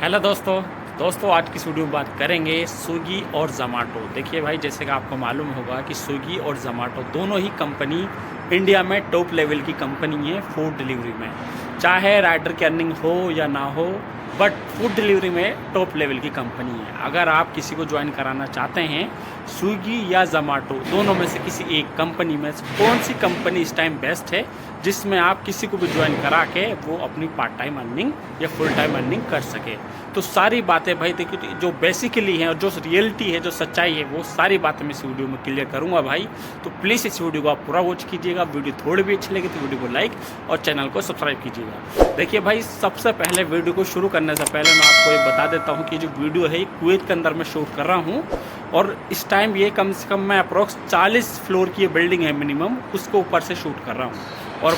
Hello दोस्तों आज की इस वीडियो में बात करेंगे स्विगी और ज़ोमैटो। देखिए भाई, जैसे कि आपको मालूम होगा कि स्विगी और ज़ोमैटो दोनों ही कंपनी इंडिया में टॉप लेवल की कंपनी है फूड डिलीवरी में। चाहे राइडर की अर्निंग हो या ना हो, बट फूड डिलीवरी में टॉप लेवल की कंपनी है। अगर आप किसी को ज्वाइन कराना चाहते हैं स्विगी या ज़ोमैटो, दोनों में से किसी एक कंपनी में कौन सी कंपनी इस टाइम बेस्ट है जिसमें आप किसी को भी ज्वाइन करा के वो अपनी पार्ट टाइम अर्निंग या फुल टाइम अर्निंग कर सके। तो सारी बातें भाई देखिए, तो जो बेसिकली हैं और जो रियलिटी है, जो सच्चाई है, वो सारी बातें मैं इस वीडियो में क्लियर करूंगा भाई। तो प्लीज़ इस वीडियो को आप पूरा वॉच कीजिएगा। वीडियो थोड़ी भी अच्छी लगी तो वीडियो को लाइक और चैनल को सब्सक्राइब कीजिएगा। देखिए भाई, सबसे पहले वीडियो को शुरू करने से पहले मैं आपको ये बता देता हूँ कि जो वीडियो है कुवैत के अंदर मैं शूट कर रहा हूँ, और इस टाइम ये कम से कम मैं अप्रोक्स 40 फ्लोर की ये बिल्डिंग है मिनिमम, उसको ऊपर से शूट कर रहा हूँ। और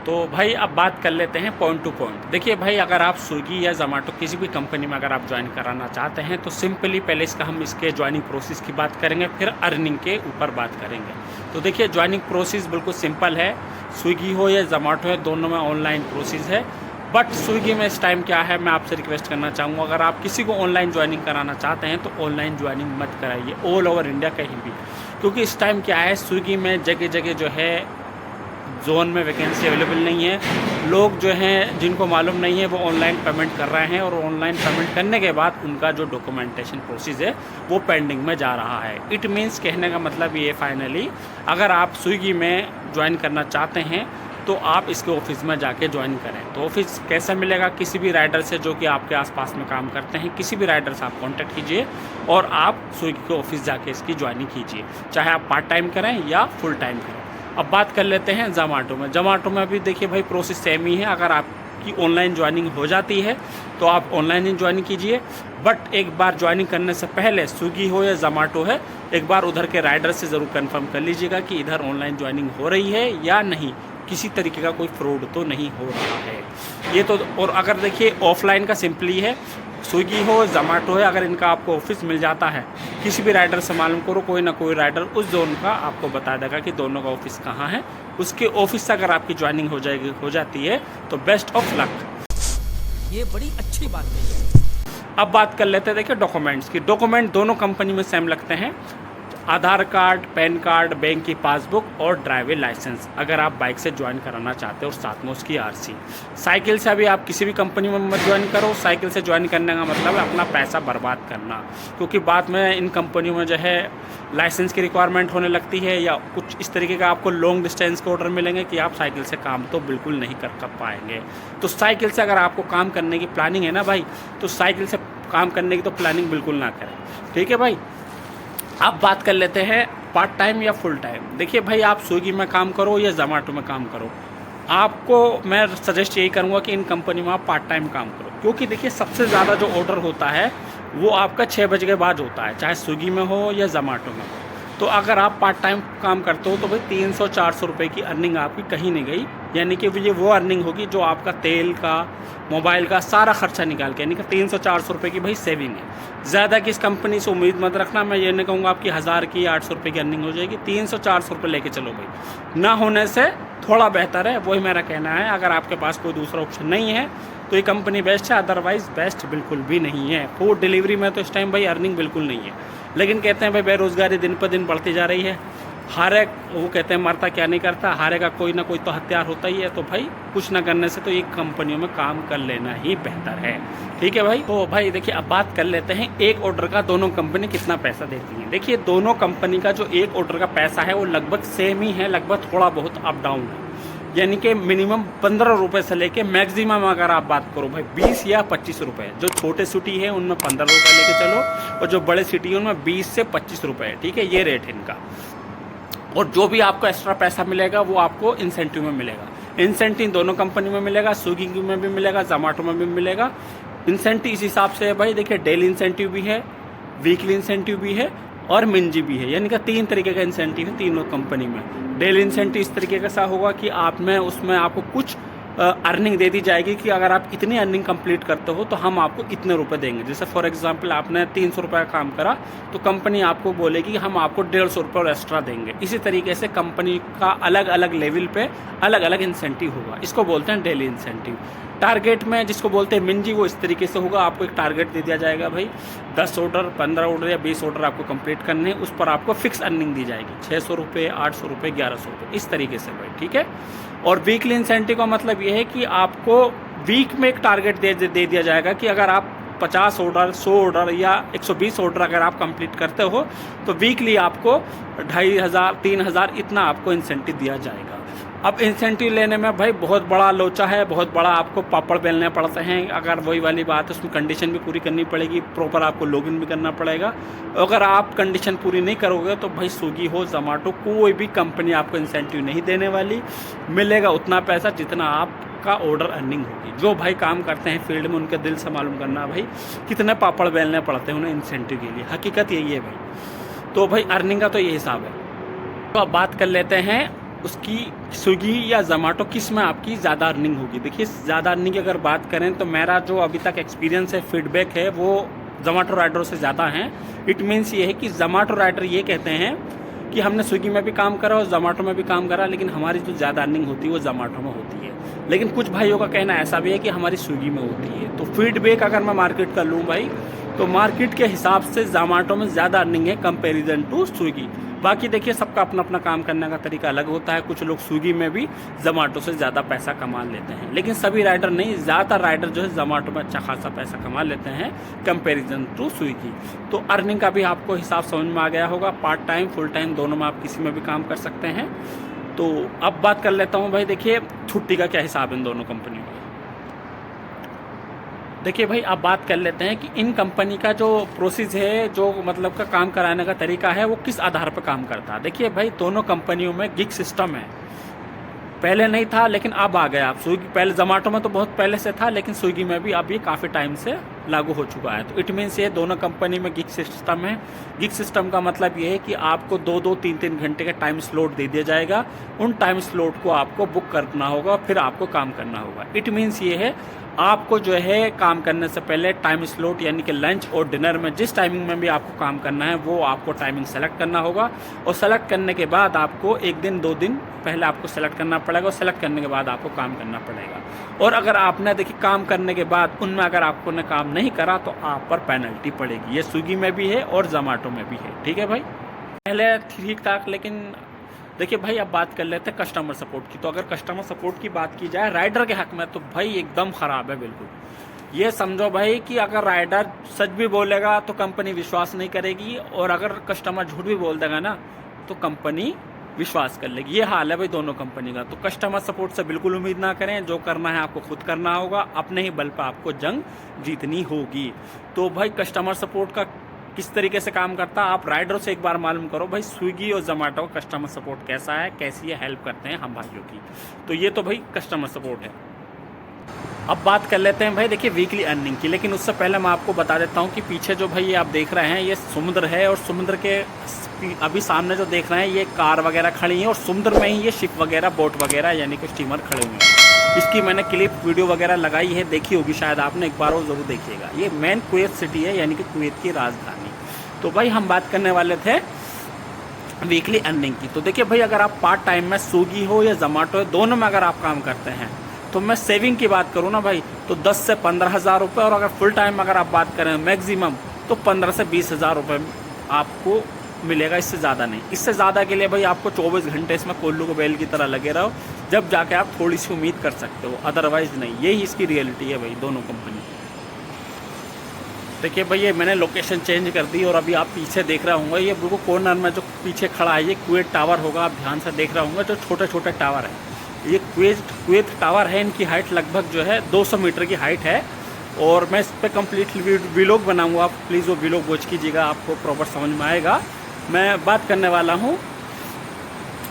तो भाई अब बात कर लेते हैं पॉइंट टू पॉइंट। देखिए भाई, अगर आप स्विगी या ज़ोमैटो किसी भी कंपनी में अगर आप ज्वाइन कराना चाहते हैं तो सिंपली पहले हम इसके ज्वाइनिंग प्रोसेस की बात करेंगे, फिर अर्निंग के ऊपर बात करेंगे। तो देखिए, ज्वाइनिंग प्रोसेस बिल्कुल सिंपल है। स्विगी हो या ज़ोमैटो है, दोनों में ऑनलाइन प्रोसेस है। बट स्विगी में इस टाइम क्या है, मैं आपसे रिक्वेस्ट करना चाहूँगा, अगर आप किसी को ऑनलाइन ज्वाइनिंग कराना चाहते हैं तो ऑनलाइन ज्वाइनिंग मत कराइए ऑल ओवर इंडिया कहीं भी। क्योंकि इस टाइम क्या है, स्विगी में जगह जगह जो है जोन में वैकेंसी अवेलेबल नहीं है। लोग जो हैं जिनको मालूम नहीं है वो ऑनलाइन पेमेंट कर रहे हैं, और ऑनलाइन पेमेंट करने के बाद उनका जो डॉक्यूमेंटेशन प्रोसेस है वो पेंडिंग में जा रहा है। इट मीन्स कहने का मतलब ये फाइनली, अगर आप स्विगी में ज्वाइन करना चाहते हैं तो आप इसके ऑफिस में जाके ज्वाइन करें। तो ऑफिस कैसे मिलेगा? किसी भी राइडर से जो कि आपके आसपास में काम करते हैं, किसी भी राइडर से आप कांटेक्ट कीजिए और आप स्विगी के ऑफिस जाके इसकी ज्वाइनिंग कीजिए, चाहे आप पार्ट टाइम करें या फुल टाइम करें। अब बात कर लेते हैं ज़ोमैटो में। ज़ोमैटो में भी देखिए भाई, प्रोसेस सेम ही है। अगर आपकी ऑनलाइन ज्वाइनिंग हो जाती है तो आप ऑनलाइन ही ज्वाइनिंग कीजिए, बट एक बार ज्वाइनिंग करने से पहले स्विगी हो या ज़ोमैटो है, एक बार उधर के राइडर से ज़रूर कंफर्म कर लीजिएगा कि इधर ऑनलाइन ज्वाइनिंग हो रही है या नहीं, किसी तरीके का कोई फ्रॉड तो नहीं हो रहा है ये तो। और अगर देखिए ऑफलाइन का सिंपली है, स्विगी हो ज़ोमैटो है, अगर इनका आपको ऑफिस मिल जाता है, किसी भी राइडर से मालूम करो, कोई ना कोई राइडर उस जोन का आपको बता देगा कि दोनों का ऑफिस कहाँ है। उसके ऑफिस से अगर आपकी ज्वाइनिंग हो जाती है तो बेस्ट ऑफ लक। ये बड़ी अच्छी बात है। अब बात कर लेते हैं देखिए डॉक्यूमेंट्स की। डॉक्यूमेंट दोनों कंपनी में सेम लगते हैं। आधार कार्ड, पैन कार्ड, बैंक की पासबुक और ड्राइविंग लाइसेंस, अगर आप बाइक से ज्वाइन कराना चाहते हो, और साथ में उसकी आरसी। साइकिल से अभी आप किसी भी कंपनी में मत ज्वाइन करो। साइकिल से ज्वाइन करने का मतलब है अपना पैसा बर्बाद करना, क्योंकि बाद में इन कंपनियों में जो है लाइसेंस की रिक्वायरमेंट होने लगती है, या कुछ इस तरीके का आपको लॉन्ग डिस्टेंस के ऑर्डर मिलेंगे कि आप साइकिल से काम तो बिल्कुल नहीं कर पाएंगे। तो साइकिल से अगर आपको काम करने की प्लानिंग है ना भाई, तो साइकिल से काम करने की तो प्लानिंग बिल्कुल ना करें, ठीक है भाई। अब बात कर लेते हैं पार्ट टाइम या फुल टाइम। देखिए भाई, आप स्विगी में काम करो या ज़ोमैटो में काम करो, आपको मैं सजेस्ट यही करूँगा कि इन कंपनी में आप पार्ट टाइम काम करो। क्योंकि देखिए, सबसे ज़्यादा जो ऑर्डर होता है वो आपका 6 बजे के बाद होता है, चाहे स्विगी में हो या ज़ोमैटो में हो। तो अगर आप पार्ट टाइम काम करते हो तो भाई 300-400 रुपये की अर्निंग आपकी कहीं नहीं गई। यानी कि ये वो अर्निंग होगी जो आपका तेल का, मोबाइल का सारा खर्चा निकाल के, यानी कि 300-400 रुपये की भाई सेविंग है। ज़्यादा की इस कंपनी से उम्मीद मत रखना। मैं ये नहीं कहूँगा आपकी 1000 की 800 रुपये की अर्निंग हो जाएगी। 300-400 रुपये लेके चलो भाई, ना होने से थोड़ा बेहतर है, वही मेरा कहना है। अगर आपके पास कोई दूसरा ऑप्शन नहीं है तो ये कंपनी बेस्ट है, अदरवाइज़ बेस्ट बिल्कुल भी नहीं है। फूड डिलीवरी में तो इस टाइम भाई अर्निंग बिल्कुल नहीं है। लेकिन कहते हैं भाई बेरोज़गारी दिन पर दिन बढ़ती जा रही है। हर एक, वो कहते हैं मरता क्या नहीं करता, हारे का कोई ना कोई तो हथियार होता ही है। तो भाई कुछ ना करने से तो ये कंपनियों में काम कर लेना ही बेहतर है, ठीक है भाई। तो भाई देखिए, अब बात कर लेते हैं एक ऑर्डर का दोनों कंपनी कितना पैसा देती हैं। देखिए, दोनों कंपनी का जो एक ऑर्डर का पैसा है वो लगभग सेम ही है, लगभग थोड़ा बहुत अप डाउन है। यानी कि मिनिमम 15 रुपये से लेके मैक्सिमम अगर आप बात करो भाई 20 या 25 रुपये। जो छोटे सिटी है उनमें 15 रुपये लेके चलो, और जो बड़े सिटी है उनमें 20 से 25 रुपये, ठीक है, ये रेट है इनका। और जो भी आपको एक्स्ट्रा पैसा मिलेगा वो आपको इंसेंटिव में मिलेगा। इंसेंटिव दोनों कंपनी में मिलेगा, स्विगी में भी मिलेगा, जोमेटो में भी मिलेगा। इंसेंटिव इस हिसाब से है भाई, देखिए डेली इंसेंटिव भी है, वीकली इंसेंटिव भी है और मिंजी भी है, यानी कि 3 तरीके का इंसेंटिव है तीनों कंपनी में। डेली इंसेंटिव इस तरीके का सा होगा कि आप में उसमें आपको कुछ अर्निंग दे दी जाएगी कि अगर आप इतनी अर्निंग कंप्लीट करते हो तो हम आपको इतने रुपए देंगे। जैसे फॉर एग्जांपल आपने 300 रुपये का काम करा तो कंपनी आपको बोलेगी हम आपको 150 रुपये और एक्स्ट्रा देंगे। इसी तरीके से कंपनी का अलग अलग लेवल पे अलग अलग इंसेंटिव होगा, इसको बोलते हैं डेली इंसेंटिव। टारगेट में जिसको बोलते हैं मिंजी, वो इस तरीके से होगा, आपको एक टारगेट दे दिया जाएगा भाई 10 ऑर्डर, 15 ऑर्डर या 20 ऑर्डर आपको कंप्लीट करने हैं, उस पर आपको फिक्स अर्निंग दी जाएगी 600 रुपये, 800 रुपये, 1100 रुपये, इस तरीके से भाई, ठीक है। और वीकली इंसेंटिव का मतलब ये है कि आपको वीक में एक टारगेट दे दिया जाएगा कि अगर आप 50 ऑर्डर, 100 ऑर्डर या 120 ऑर्डर अगर आप कंप्लीट करते हो तो वीकली आपको 2500, 3000 इतना आपको इंसेंटिव दिया जाएगा। अब इंसेंटिव लेने में भाई बहुत बड़ा लोचा है, बहुत बड़ा आपको पापड़ बेलने पड़ते हैं। अगर वही वाली बात है, उसमें कंडीशन भी पूरी करनी पड़ेगी, प्रॉपर आपको लॉगिन भी करना पड़ेगा। अगर आप कंडीशन पूरी नहीं करोगे तो भाई स्विगी हो, जोमेटो, कोई भी कंपनी आपको इंसेंटिव नहीं देने वाली। मिलेगा उतना पैसा जितना आपका ऑर्डर अर्निंग होगी। जो भाई काम करते हैं फील्ड में उनके दिल से मालूम करना भाई कितने पापड़ बेलने पड़ते हैं उन्हें इंसेंटिव के लिए, हकीकत यही है भाई। तो भाई अर्निंग का तो ये हिसाब है। तो अब बात कर लेते हैं उसकी स्विगी या जोमेटो किस में आपकी ज़्यादा अर्निंग होगी। देखिए ज़्यादा अर्निंग की अगर बात करें तो मेरा जो अभी तक एक्सपीरियंस है, फीडबैक है, वो जोमेटो राइडरों से ज़्यादा है। इट मीन्स ये है कि जोमेटो राइडर ये कहते हैं कि हमने स्विगी में भी काम करा और जोमेटो में भी काम करा, लेकिन हमारी जो ज़्यादा अर्निंग होती है वो जोमेटो में होती है। लेकिन कुछ भाइयों का कहना ऐसा भी है कि हमारी स्विगी में होती है। तो फीडबैक अगर मैं मार्केट का लूँ भाई, तो मार्केट के हिसाब से जोमेटो में ज़्यादा अर्निंग है कंपेरिजन टू स्विगी। बाकी देखिए सबका अपना अपना काम करने का तरीका अलग होता है। कुछ लोग स्विगी में भी जोमेटो से ज़्यादा पैसा कमा लेते हैं, लेकिन सभी राइडर नहीं, ज़्यादातर राइडर जो है जोमेटो में अच्छा खासा पैसा कमा लेते हैं कंपैरिजन टू स्विगी। तो अर्निंग का भी आपको हिसाब समझ में आ गया होगा। पार्ट टाइम, फुल टाइम दोनों में आप किसी में भी काम कर सकते हैं। तो अब बात कर लेता हूँ भाई, देखिए छुट्टी का क्या हिसाब है इन दोनों कंपनियों का। देखिए भाई अब बात कर लेते हैं कि इन कंपनी का जो प्रोसेस है, जो मतलब का काम कराने का तरीका है, वो किस आधार पर काम करता है। देखिए भाई दोनों कंपनियों में गिग सिस्टम है। पहले नहीं था लेकिन अब आ गया। आप स्विगी, पहले जोमेटो में तो बहुत पहले से था, लेकिन स्विगी में भी अब ये काफ़ी टाइम से लागू हो चुका है। तो इट मीन्स ये दोनों कंपनी में गिग सिस्टम है। गिग सिस्टम का मतलब ये है कि आपको 2-2, 3-3 घंटे का टाइम स्लॉट दे दिया जाएगा। उन टाइम स्लॉट को आपको बुक करना होगा, फिर आपको काम करना होगा। इट मीन्स ये है आपको जो है काम करने से पहले टाइम स्लॉट यानी कि लंच और डिनर में जिस टाइमिंग में भी आपको काम करना है वो आपको टाइमिंग सेलेक्ट करना होगा। और सेलेक्ट करने के बाद आपको 1 दिन 2 दिन पहले आपको सेलेक्ट करना पड़ेगा, और सेलेक्ट करने के बाद आपको काम करना पड़ेगा। और अगर आपने देखिए काम करने के बाद उनमें अगर आपको ने काम नहीं करा तो आप पर पेनल्टी पड़ेगी। ये स्विगी में भी है और जोमेटो में भी है, ठीक है भाई। पहले ठीक ठाक, लेकिन देखिए भाई अब बात कर लेते हैं कस्टमर सपोर्ट की। तो अगर कस्टमर सपोर्ट की बात की जाए राइडर के हक में, तो भाई एकदम ख़राब है बिल्कुल। ये समझो भाई कि अगर राइडर सच भी बोलेगा तो कंपनी विश्वास नहीं करेगी, और अगर कस्टमर झूठ भी बोल देगा ना तो कंपनी विश्वास कर लेगी। ये हाल है भाई दोनों कंपनी का। तो कस्टमर सपोर्ट से बिल्कुल उम्मीद ना करें। जो करना है आपको खुद करना होगा, अपने ही बल पर आपको जंग जीतनी होगी। तो भाई कस्टमर सपोर्ट का किस तरीके से काम करता है, आप राइडरों से एक बार मालूम करो भाई स्विगी और जोमेटो का कस्टमर सपोर्ट कैसा है, कैसी है हेल्प करते हैं हम भाइयों की। तो ये तो भाई कस्टमर सपोर्ट है। अब बात कर लेते हैं भाई देखिए वीकली अर्निंग की। लेकिन उससे पहले मैं आपको बता देता हूँ कि पीछे जो भाई ये आप देख रहे हैं ये समुद्र है, और समुद्र के अभी सामने जो देख रहे हैं ये कार वगैरह खड़ी हैं, और समुद्र में ही ये शिप वगैरह, बोट वगैरह यानी कि स्टीमर खड़े हुए हैं। इसकी मैंने क्लिप वीडियो वगैरह लगाई है, देखी होगी शायद आपने, एक बार वो ज़रूर देखिएगा। ये मेन कुवैत सिटी है, यानी कि कुवैत की राजधानी। तो भाई हम बात करने वाले थे वीकली अर्निंग की। तो देखिए भाई अगर आप पार्ट टाइम में स्विगी हो या जोमेटो है, दोनों में अगर आप काम करते हैं, तो मैं सेविंग की बात करूँ ना भाई तो 10 से 15 हज़ार रुपये, और अगर फुल टाइम अगर आप बात करें मैक्सिमम तो 15 से 20 हज़ार रुपये आपको मिलेगा, इससे ज़्यादा नहीं। इससे ज़्यादा के लिए भाई आपको 24 घंटे इसमें कोल्लू को बैल की तरह लगे रहो, जब जाके आप थोड़ी सी उम्मीद कर सकते हो, अदरवाइज़ नहीं। यही इसकी रियलिटी है भाई दोनों कंपनी। देखिए भाई ये मैंने लोकेशन चेंज कर दी, और अभी आप पीछे देख रहे होंगे ये बिल्कुल कॉर्नर में जो पीछे खड़ा है ये कुवैत टावर होगा। आप ध्यान से देख रहे होंगे जो छोटे छोटे टावर हैं, ये कुवैत टावर है, इनकी हाइट लगभग जो है 200 मीटर की हाइट है। और मैं इस पर कम्प्लीटली व्लॉग बनाऊंगा, आप प्लीज़ वो व्लॉग वॉच कीजिएगा, आपको प्रॉपर समझ में आएगा। मैं बात करने वाला हूँ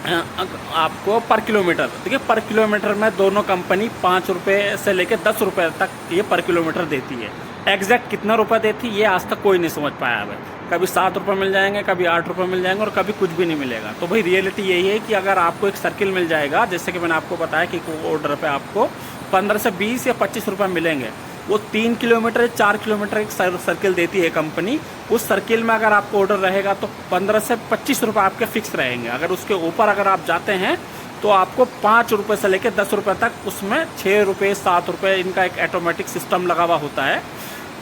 आपको पर किलोमीटर। देखिए पर किलोमीटर में दोनों कंपनी 5 रुपये से लेकर 10 रुपये तक ये पर किलोमीटर देती है। एग्जैक्ट कितना रुपये देती है ये आज तक कोई नहीं समझ पाया है। कभी 7 रुपये मिल जाएंगे, कभी 8 रुपये मिल जाएंगे और कभी कुछ भी नहीं मिलेगा। तो भाई रियलिटी यही है कि अगर आपको एक सर्किल मिल जाएगा, जैसे कि मैंने आपको बताया कि ऑर्डर पे आपको 15 से 20 या 25 रुपये मिलेंगे, वो 3 किलोमीटर या 4 किलोमीटर एक सर्किल देती है कंपनी। उस सर्किल में अगर आपको ऑर्डर रहेगा तो 15 से 25 रुपये आपके फिक्स रहेंगे। अगर उसके ऊपर अगर आप जाते हैं तो आपको 5 रुपये से लेकर 10 रुपये तक उसमें 6 रुपये 7 रुपये, इनका एक ऑटोमेटिक सिस्टम लगा हुआ होता है,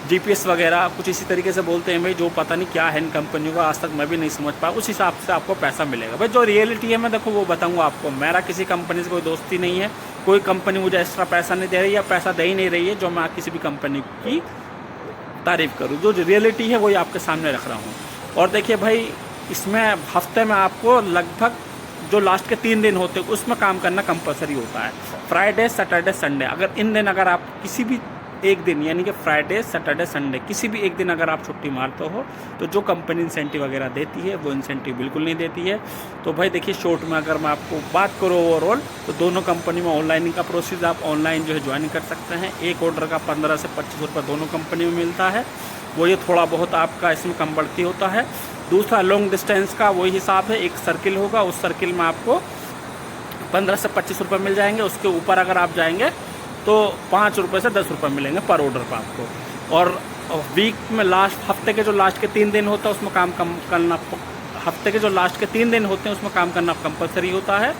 GPS वगैरह कुछ इसी तरीके से बोलते हैं भाई, जो पता नहीं क्या है इन कंपनियों का, आज तक मैं भी नहीं समझ पाया। उस हिसाब से आपको पैसा मिलेगा भाई। जो रियलिटी है मैं देखो वो बताऊंगा आपको। मेरा किसी कंपनी से कोई दोस्ती नहीं है, कोई कंपनी मुझे एक्स्ट्रा पैसा नहीं दे रही है या पैसा दे ही नहीं रही है जो मैं किसी भी कंपनी की तारीफ़ करूँ। जो रियलिटी है वही आपके सामने रख रहा हूँ। और देखिए भाई, इसमें हफ्ते में आपको लगभग जो लास्ट के 3 दिन होते हैं उसमें काम करना कंपलसरी होता है। Friday, Saturday, Sunday. अगर इन दिन अगर आप किसी भी एक दिन, यानी कि फ्राइडे, सैटरडे, संडे, किसी भी एक दिन अगर आप छुट्टी मारते हो तो जो कंपनी इंसेंटिव वगैरह देती है वो इंसेंटिव बिल्कुल नहीं देती है। तो भाई देखिए, शॉर्ट में अगर मैं आपको बात करूँ ओवरऑल, तो दोनों कंपनी में ऑनलाइन का प्रोसेस आप ऑनलाइन जो है ज्वाइन कर सकते हैं। एक ऑर्डर का 15 से 25 रुपये दोनों कंपनी में मिलता है। वो ये थोड़ा बहुत आपका इसमें कम बढ़ती होता है। दूसरा लॉन्ग डिस्टेंस का वही हिसाब है, एक सर्किल होगा, उस सर्किल में आपको 15 से 25 रुपये मिल जाएंगे। उसके ऊपर अगर आप जाएंगे तो 5 रुपये से 10 रुपये मिलेंगे पर ऑर्डर पर आपको। और वीक में लास्ट हफ्ते के जो लास्ट के 3 दिन होता है उसमें काम कम करना, हफ्ते के जो लास्ट के 3 दिन होते हैं उसमें काम करना कंपलसरी होता है।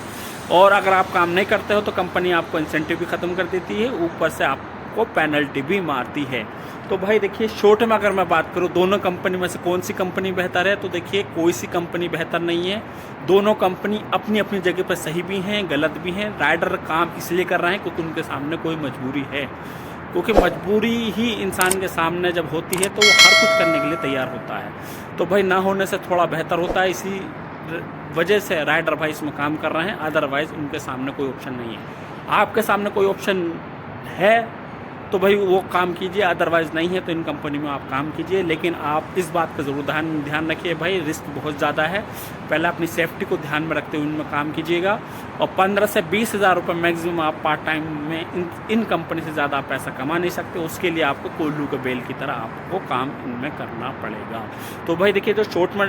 और अगर आप काम नहीं करते हो तो कंपनी आपको इंसेंटिव भी ख़त्म कर देती है, ऊपर से आपको पेनल्टी भी मारती है। तो भाई देखिए, शॉर्ट में अगर मैं बात करूँ दोनों कंपनी में से कौन सी कंपनी बेहतर है, तो देखिए कोई सी कंपनी बेहतर नहीं है। दोनों कंपनी अपनी अपनी जगह पर सही भी हैं, गलत भी हैं। राइडर काम इसलिए कर रहे हैं क्योंकि उनके सामने कोई मजबूरी है, क्योंकि मजबूरी ही इंसान के सामने जब होती है तो वो हर कुछ करने के लिए तैयार होता है। तो भाई ना होने से थोड़ा बेहतर होता है, इसी वजह से राइडर भाई इसमें काम कर रहे हैं। अदरवाइज़ उनके सामने कोई ऑप्शन नहीं है। आपके सामने कोई ऑप्शन है तो भाई वो काम कीजिए, अदरवाइज़ नहीं है तो इन कंपनी में आप काम कीजिए। लेकिन आप इस बात का ज़रूर ध्यान रखिए भाई, रिस्क बहुत ज़्यादा है। पहले अपनी सेफ्टी को ध्यान में रखते हुए इनमें काम कीजिएगा। और 15 से 20 हज़ार रुपये मैक्सिमम आप पार्ट टाइम में इन कंपनी से ज़्यादा आप पैसा कमा नहीं सकते। उसके लिए आपको कोल्लू के बेल की तरह आपको काम इनमें करना पड़ेगा। तो भाई देखिए, जो शॉर्ट में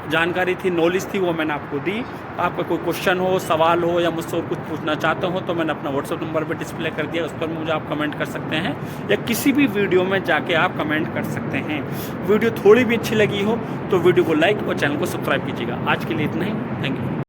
जानकारी थी, नॉलेज थी, वो मैंने आपको दी। आपका कोई क्वेश्चन हो, सवाल हो या मुझसे और कुछ पूछना चाहते हो तो मैंने अपना व्हाट्सएप नंबर पे डिस्प्ले कर दिया, उस पर मुझे आप कमेंट कर सकते हैं या किसी भी वीडियो में जाके आप कमेंट कर सकते हैं। वीडियो थोड़ी भी अच्छी लगी हो तो वीडियो को लाइक और चैनल को सब्सक्राइब कीजिएगा। आज के लिए इतना ही, थैंक यू।